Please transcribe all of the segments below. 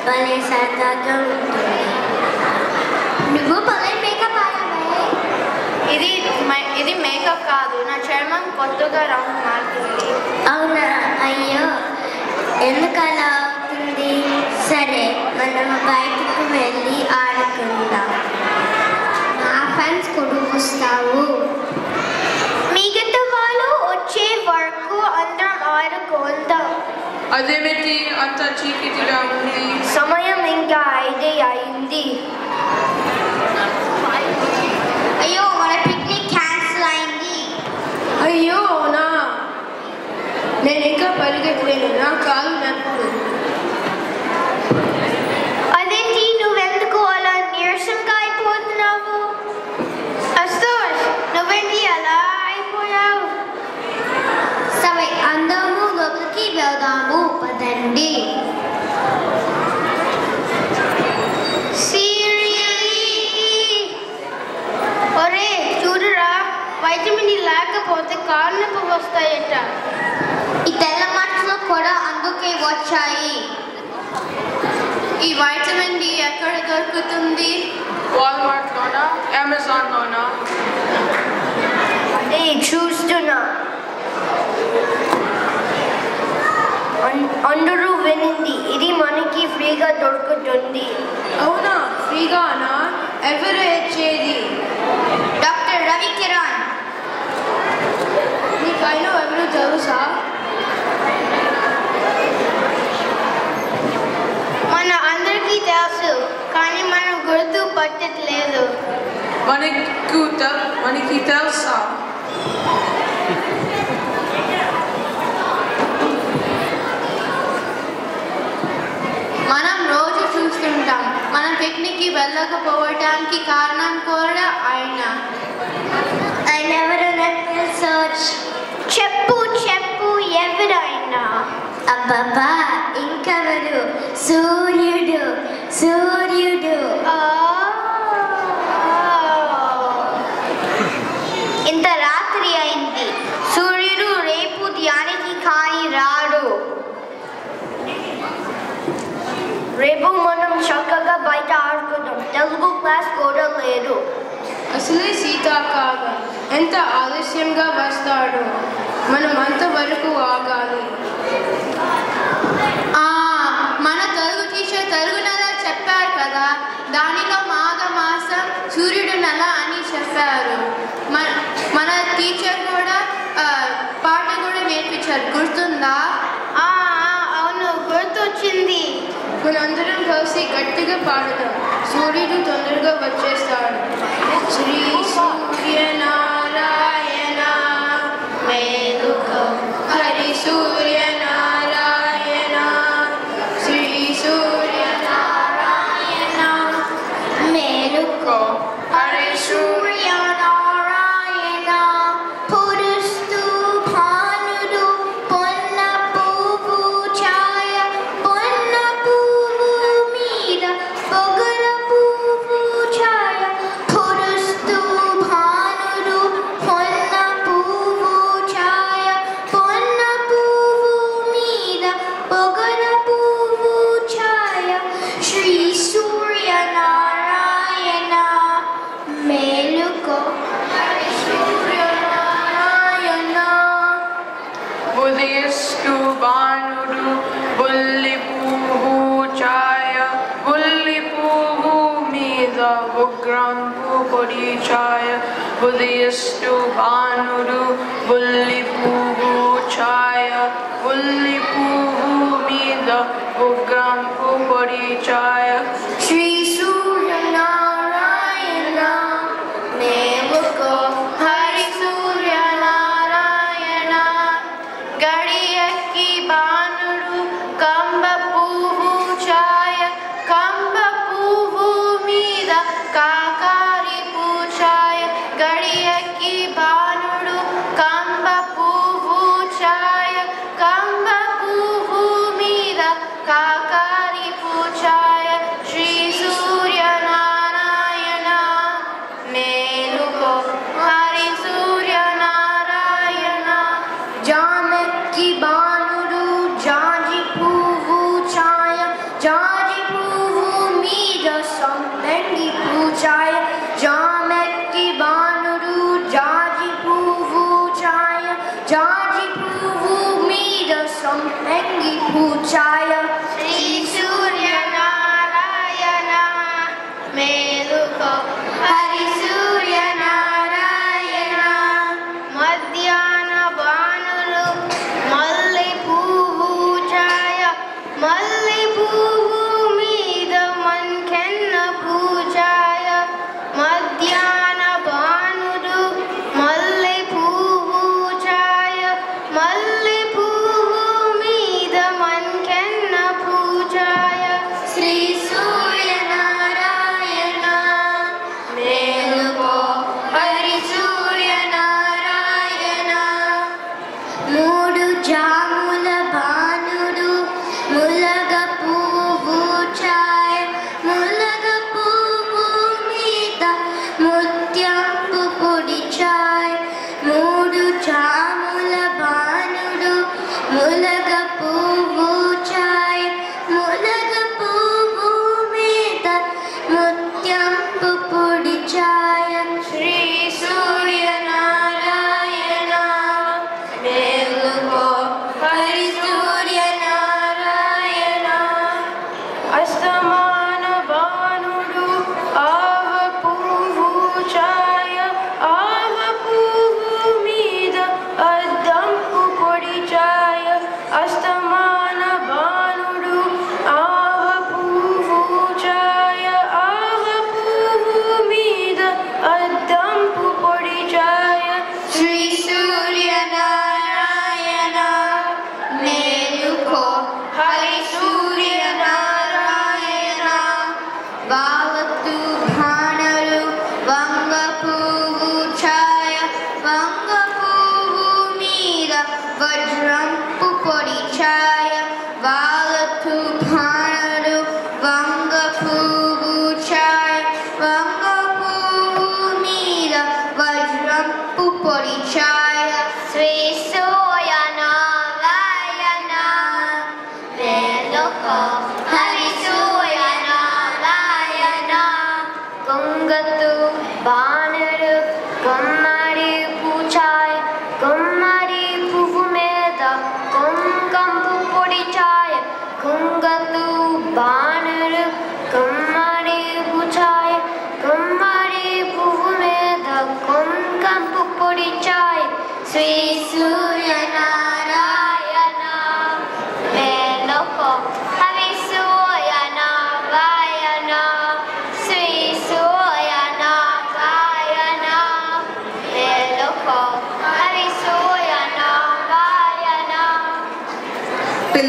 భలే సరదాగా ఉంటుంది. నువ్వు భలే మేకప్ ఆడావే. ఇది మేకప్ కాదు, నా చర్మం కొత్తగా రంగు మారుతుంది. అవునా? అయ్యో, ఎందుకు అలా అవుతుంది? సరే, మనం బయటకు వెళ్ళి ఆడుకుందాం. నా ఫ్రెండ్స్ కూడా వస్తావు. మిగతా వాళ్ళు వచ్చే వరకు అందరం ఆడుకుందాం. అదేమిటి అంత చీకటిగా ఉంది? సమయం ఇంకా 5 అయింది. అయ్యో, మన పిక్నిక్ క్యాన్సిల్ అయింది. అయ్యో అవునా, నేను ఇంకా పరిగెత్తలేను, నా కాలు నొప్పులు. అదేంటి, నువ్వెందుకు అలా నీరసంగా అయిపోతున్నావు? అస్తోష్, నువ్వేంటి అలా అయిపోయావు? సరే, అందరూ లోపలికి వెళ్దాము, పదండి. ఒరే చూడురా, వైటమిన్ డి లేకపోతే కాళ్ళు నొప్పి వస్తాయట. ఈ తెల్ల మచ్చలు కూడా అందుకే వచ్చాయి. ఈ వైటమిన్ డి ఎక్కడ దొరుకుతుంది? వాల్మార్ట్లోనా, అమెజాన్లోనా? అదే చూస్తున్నా. అందరూ వినండి, ఇది మనకి ఫ్రీగా దొరుకుతుంది. అవునా, ఫ్రీగానా? ఎవరు ఇచ్చేది? డాక్టర్ రవి కిరణ్. నీకైనా ఎవరు తెలుసా? మన అందరికీ తెలుసు, కానీ మనం గుర్తు పట్టట్లేదు. మనకి తెలుసా? మనం రోజు చూస్తుంటాం. మనం పిక్నిక్కి వెళ్ళకపోవడానికి కారణం కూడా ఆయన. ఎవరు రీసెర్చ్? చెప్పు ఎవరైనా? అబ్బబ్బా, ఇంకెవరు? సూర్యుడు. ఇంత రాత్రి అయింది, సూర్యుడు రేపు ధ్యానికి కానీ రాడు. రేపు మనం చక్కగా బయట ఆడుకుందాం. తెలుగు క్లాస్ కూడా లేదు. అసలే శీతాకాలం, ఎంత ఆలస్యంగా వస్తాడు. మనం అంతవరకు ఆగాలి. మన తెలుగు టీచర్ తెలుగు నెల చెప్పారు కదా, దానిలో మాఘమాసం సూర్యుడు నెల అని చెప్పారు. మన టీచర్ కూడా పాట కూడా నేర్పించారు, గుర్తుందా? అవును, గుర్తొచ్చింది. మనందరం కలిసి గట్టిగా పాడుదాం. సూర్యుడు తొందరగా వచ్చేస్తాడు. శ్రీ సూర్యనారాయణ మేలుకో, హరి సూర్యనారాయణ, శ్రీ సూర్యనారాయణ మేలుకో, హరి సూర్యనారాయణ. పొడుస్తూ భానుడు పొన్న పువ్వు ఛాయ, పొన్న పువ్వు మీద పొగల పువ్వు ఛాయ. పొడుస్తూ భానుడు పొన్న పువ్వు ఛాయ, పొన్న పువ్వు మీద పొగల పువ్వు ఛాయ. శ్రీ సూర్యనారాయణ మేలుకో, హరి సూర్యనారాయణ. ఉదయిస్తూ బాణుడు బుల్లి పువ్వు ఛాయ, బుల్లి పువ్వు మీద ఉగ్రంపు పొడి ఛాయ. ఉదయిస్తూ బాణుడు బుల్లి పువ్వు ఛాయ, బుల్లి పువ్వు మీద ఉగ్రంపు పొడి ఛాయ. శ్రీ సూర్యనారాయణ మేలుకో, హరి సూర్యనారాయణ. గడియకి బాణుడు కంబ పువ్వు ఛాయ, కంబ పువ్వు మీద కాకారి పూఛాయ. గడియకి బాణుడు కంబ పువ్వు ఛాయ, కంబ పువ్వు మీద కాకారి పూఛాయ. శ్రీ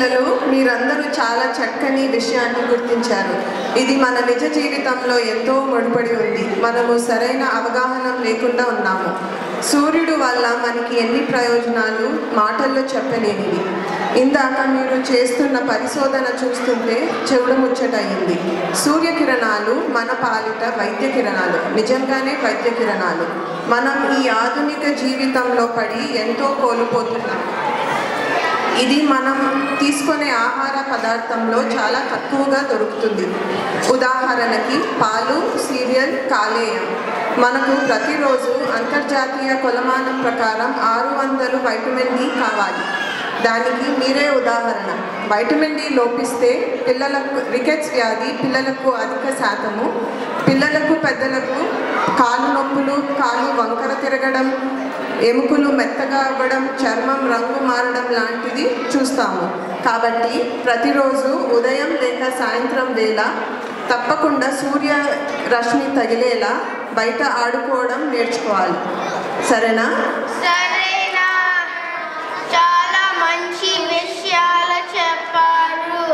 పిల్లలు, మీరందరూ చాలా చక్కని విషయాన్ని గుర్తించారు. ఇది మన నిజ జీవితంలో ఎంతో ముడిపడి ఉంది. మనము సరైన అవగాహన లేకుండా ఉన్నాము. సూర్యుడు వల్ల మనకి ఎన్ని ప్రయోజనాలు మాటల్లో చెప్పలేనివి. ఇందాక మీరు చేస్తున్న పరిశోధన చూస్తుంటే చెవుడు ముచ్చటయింది. సూర్యకిరణాలు మన పాలిట వైద్య కిరణాలు, నిజంగానే వైద్య కిరణాలు. మనం ఈ ఆధునిక జీవితంలో పడి ఎంతో కోల్పోతున్నాం. ఇది మనం తీసుకునే ఆహార పదార్థంలో చాలా తక్కువగా దొరుకుతుంది. ఉదాహరణకి పాలు, సీరియల్, కాలేయం. మనకు ప్రతిరోజు అంతర్జాతీయ కొలమానం ప్రకారం 600 వైటమిన్ డి కావాలి. దానికి మీరే ఉదాహరణ. వైటమిన్ డి లోపిస్తే పిల్లలకు రికెట్స్ వ్యాధి పిల్లలకు అధిక శాతము, పిల్లలకు పెద్దలకు కాలు నొప్పులు, కాలు వంకర తిరగడం, ఎముకలు మెత్తగా అవ్వడం, చర్మం రంగు మారడం లాంటిది చూస్తాము. కాబట్టి ప్రతిరోజు ఉదయం లేక సాయంత్రం వేళ తప్పకుండా సూర్య రశ్మి తగిలేలా బయట ఆడుకోవడం నేర్చుకోవాలి. సరేనా? సరేనా? చాలా మంచి విషయాలు చెప్పారు.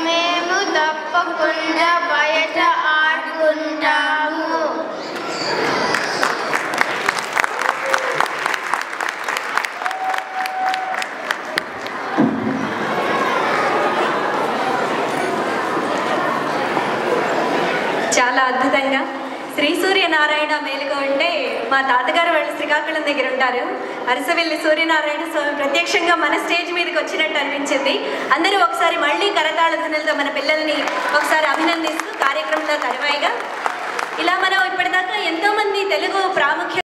మేము తప్పకుండా బయట ఆడుకుంటాము. చాలా అద్భుతంగా శ్రీ సూర్యనారాయణ మేలుగా ఉంటే మా తాతగారు వాళ్ళు శ్రీకాకుళం దగ్గర ఉంటారు. అరసవెల్లి సూర్యనారాయణ స్వామి ప్రత్యక్షంగా మన స్టేజ్ మీదకి వచ్చినట్టు అనిపించింది. అందరూ ఒకసారి మళ్ళీ కరతాళ ధ్వనులతో మన పిల్లల్ని ఒకసారి అభినందిస్తూ కార్యక్రమంలో తరువాయిగా ఇలా మనం ఇప్పటిదాకా ఎంతోమంది తెలుగు ప్రాముఖ్యత